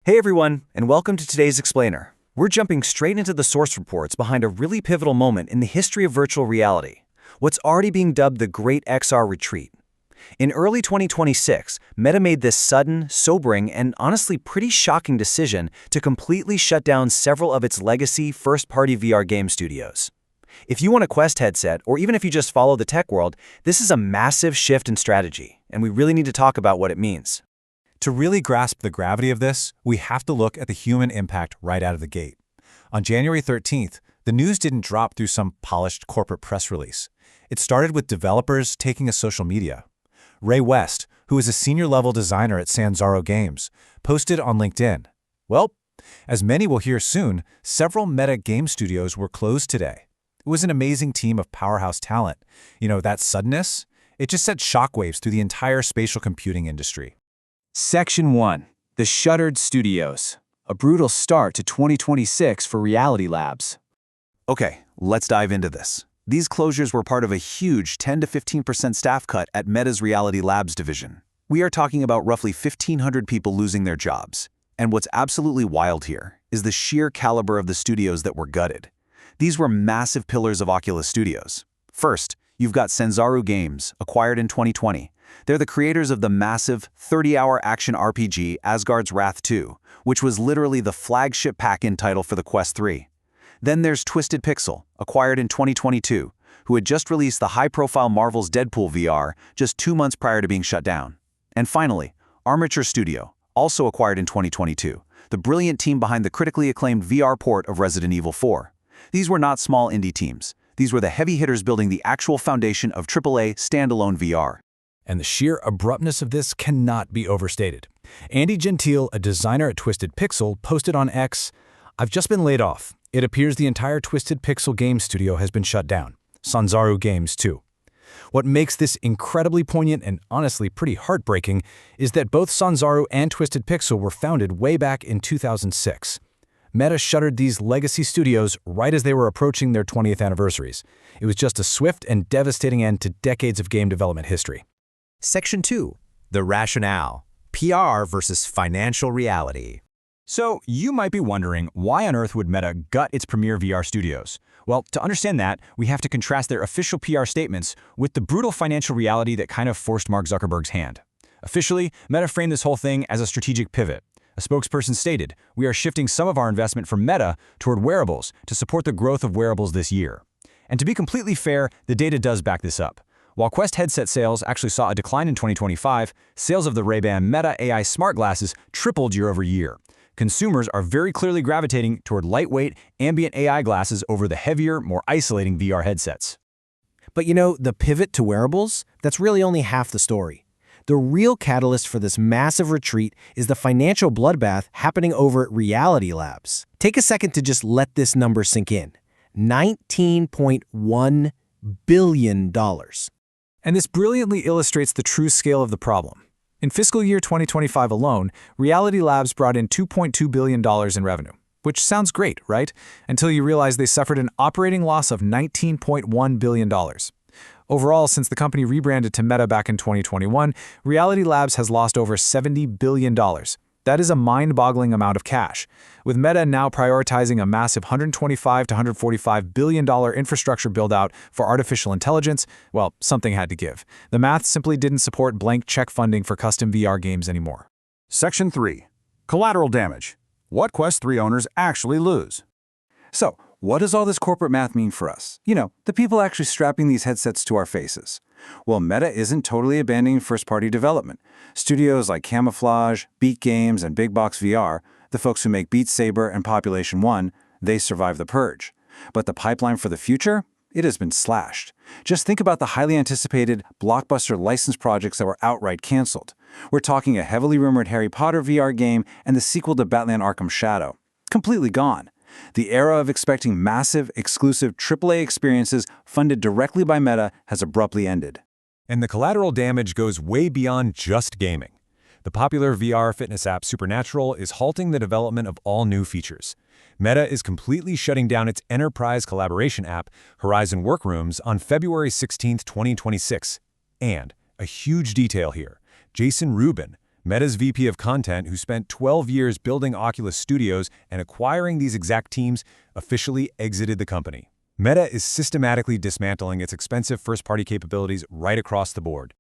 Hey everyone, and welcome to today's Explainer. We're jumping straight into the source reports behind a really pivotal moment in the history of virtual reality, what's already being dubbed the Great XR Retreat. In early 2026, Meta made this sudden, sobering, and honestly pretty shocking decision to completely shut down several of its legacy first-party VR game studios. If you want a Quest headset, or even if you just follow the tech world, this is a massive shift in strategy, and we really need to talk about what it means. To really grasp the gravity of this, we have to look at the human impact right out of the gate. On January 13th, the news didn't drop through some polished corporate press release. It started with developers taking to social media. Ray West, who is a senior-level designer at Sanzaro Games, posted on LinkedIn, "Well, as many will hear soon, several Meta game studios were closed today. It was an amazing team of powerhouse talent. That suddenness? It just sent shockwaves through the entire spatial computing industry." Section 1. The Shuttered Studios. A brutal start to 2026 for Reality Labs. Okay, let's dive into this. These closures were part of a huge 10 to 15% staff cut at Meta's Reality Labs division. We are talking about roughly 1,500 people losing their jobs. And what's absolutely wild here is the sheer caliber of the studios that were gutted. These were massive pillars of Oculus Studios. First, you've got Sanzaro Games, acquired in 2020. They're the creators of the massive 30-hour action RPG Asgard's Wrath 2, which was literally the flagship pack-in title for the Quest 3. Then there's Twisted Pixel, acquired in 2022, who had just released the high-profile Marvel's Deadpool VR just 2 months prior to being shut down. And finally, Armature Studio, also acquired in 2022, the brilliant team behind the critically acclaimed VR port of Resident Evil 4. These were not small indie teams. These were the heavy hitters building the actual foundation of AAA standalone VR. And the sheer abruptness of this cannot be overstated. Andy Gentile, a designer at Twisted Pixel, posted on X, "I've just been laid off. It appears the entire Twisted Pixel game studio has been shut down. Sanzaro Games, too." What makes this incredibly poignant and honestly pretty heartbreaking is that both Sanzaro and Twisted Pixel were founded way back in 2006. Meta shuttered these legacy studios right as they were approaching their 20th anniversaries. It was just a swift and devastating end to decades of game development history. Section 2. The Rationale. PR versus Financial Reality. So, you might be wondering, why on earth would Meta gut its premier VR studios? Well, to understand that, we have to contrast their official PR statements with the brutal financial reality that kind of forced Mark Zuckerberg's hand. Officially, Meta framed this whole thing as a strategic pivot. A spokesperson stated, "We are shifting some of our investment from Meta toward wearables to support the growth of wearables this year." And to be completely fair, the data does back this up. While Quest headset sales actually saw a decline in 2025, sales of the Ray-Ban Meta AI smart glasses tripled year over year. Consumers are very clearly gravitating toward lightweight, ambient AI glasses over the heavier, more isolating VR headsets. But the pivot to wearables, that's really only half the story. The real catalyst for this massive retreat is the financial bloodbath happening over at Reality Labs. Take a second to just let this number sink in. $19.1 billion. And this brilliantly illustrates the true scale of the problem. In fiscal year 2025 alone, Reality Labs brought in $2.2 billion in revenue, which sounds great, right? Until you realize they suffered an operating loss of $19.1 billion. Overall, since the company rebranded to Meta back in 2021, Reality Labs has lost over $70 billion. That is a mind-boggling amount of cash, with Meta now prioritizing a massive $125 to $145 billion infrastructure build-out for artificial intelligence. Well, something had to give. The math simply didn't support blank check funding for custom VR games anymore. Section 3. Collateral damage. What Quest 3 owners actually lose. So, what does all this corporate math mean for us? The people actually strapping these headsets to our faces. Well, Meta isn't totally abandoning first-party development. Studios like Camouflage, Beat Games, and Big Box VR, the folks who make Beat Saber and Population 1, they survived the purge. But the pipeline for the future? It has been slashed. Just think about the highly anticipated blockbuster license projects that were outright canceled. We're talking a heavily rumored Harry Potter VR game and the sequel to Batman Arkham Shadow. Completely gone. The era of expecting massive, exclusive AAA experiences funded directly by Meta has abruptly ended. And the collateral damage goes way beyond just gaming. The popular VR fitness app Supernatural is halting the development of all new features. Meta is completely shutting down its enterprise collaboration app, Horizon Workrooms, on February 16, 2026. And, a huge detail here, Jason Rubin, Meta's VP of Content, who spent 12 years building Oculus Studios and acquiring these exact teams, officially exited the company. Meta is systematically dismantling its expensive first-party capabilities right across the board.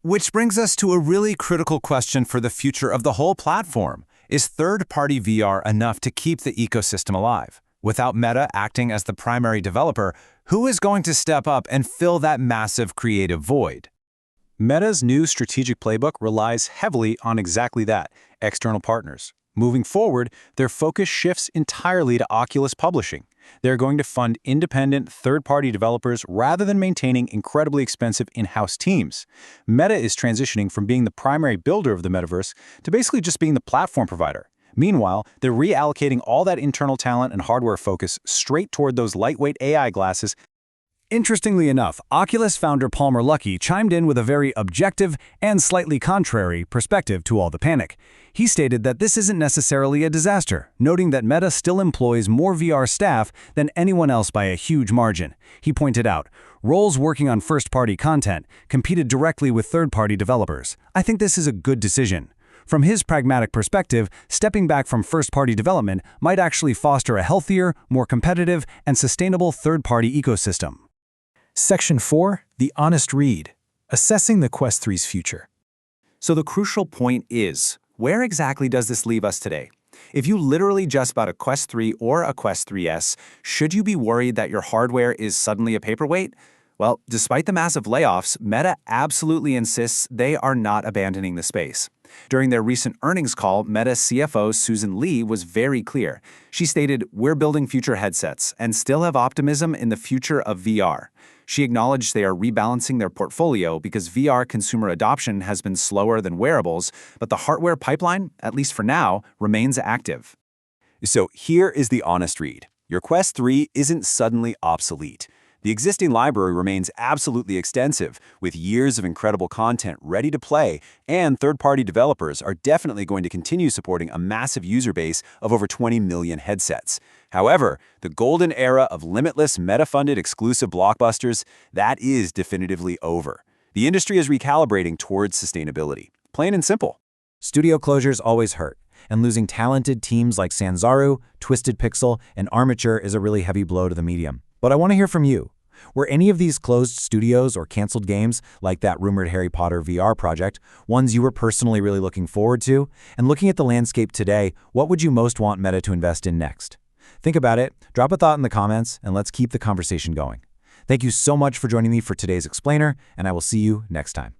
Which brings us to a really critical question for the future of the whole platform. Is third-party VR enough to keep the ecosystem alive? Without Meta acting as the primary developer, who is going to step up and fill that massive creative void? Meta's new strategic playbook relies heavily on exactly that, external partners. Moving forward, their focus shifts entirely to Oculus Publishing. They're going to fund independent third-party developers rather than maintaining incredibly expensive in-house teams. Meta is transitioning from being the primary builder of the metaverse to basically just being the platform provider. Meanwhile, they're reallocating all that internal talent and hardware focus straight toward those lightweight AI glasses. Interestingly enough, Oculus founder Palmer Luckey chimed in with a very objective and slightly contrary perspective to all the panic. He stated that this isn't necessarily a disaster, noting that Meta still employs more VR staff than anyone else by a huge margin. He pointed out, roles working on first-party content competed directly with third-party developers. I think this is a good decision. From his pragmatic perspective, stepping back from first-party development might actually foster a healthier, more competitive, and sustainable third-party ecosystem. Section 4. The Honest Read. Assessing the Quest 3's future. So the crucial point is, where exactly does this leave us today? If you literally just bought a Quest 3 or a Quest 3S, should you be worried that your hardware is suddenly a paperweight? Well, despite the massive layoffs, Meta absolutely insists they are not abandoning the space. During their recent earnings call, Meta CFO Susan Lee was very clear. She stated, "We're building future headsets and still have optimism in the future of VR." She acknowledged they are rebalancing their portfolio because VR consumer adoption has been slower than wearables, but the hardware pipeline, at least for now, remains active. So here is the honest read. Your Quest 3 isn't suddenly obsolete. The existing library remains absolutely extensive, with years of incredible content ready to play, and third-party developers are definitely going to continue supporting a massive user base of over 20 million headsets. However, the golden era of limitless Meta-funded exclusive blockbusters, that is definitively over. The industry is recalibrating towards sustainability. Plain and simple. Studio closures always hurt, and losing talented teams like Sanzaru, Twisted Pixel, and Armature is a really heavy blow to the medium. But I want to hear from you. Were any of these closed studios or canceled games, like that rumored Harry Potter VR project, ones you were personally really looking forward to? And looking at the landscape today, what would you most want Meta to invest in next? Think about it, drop a thought in the comments, and let's keep the conversation going. Thank you so much for joining me for today's Explainer, and I will see you next time.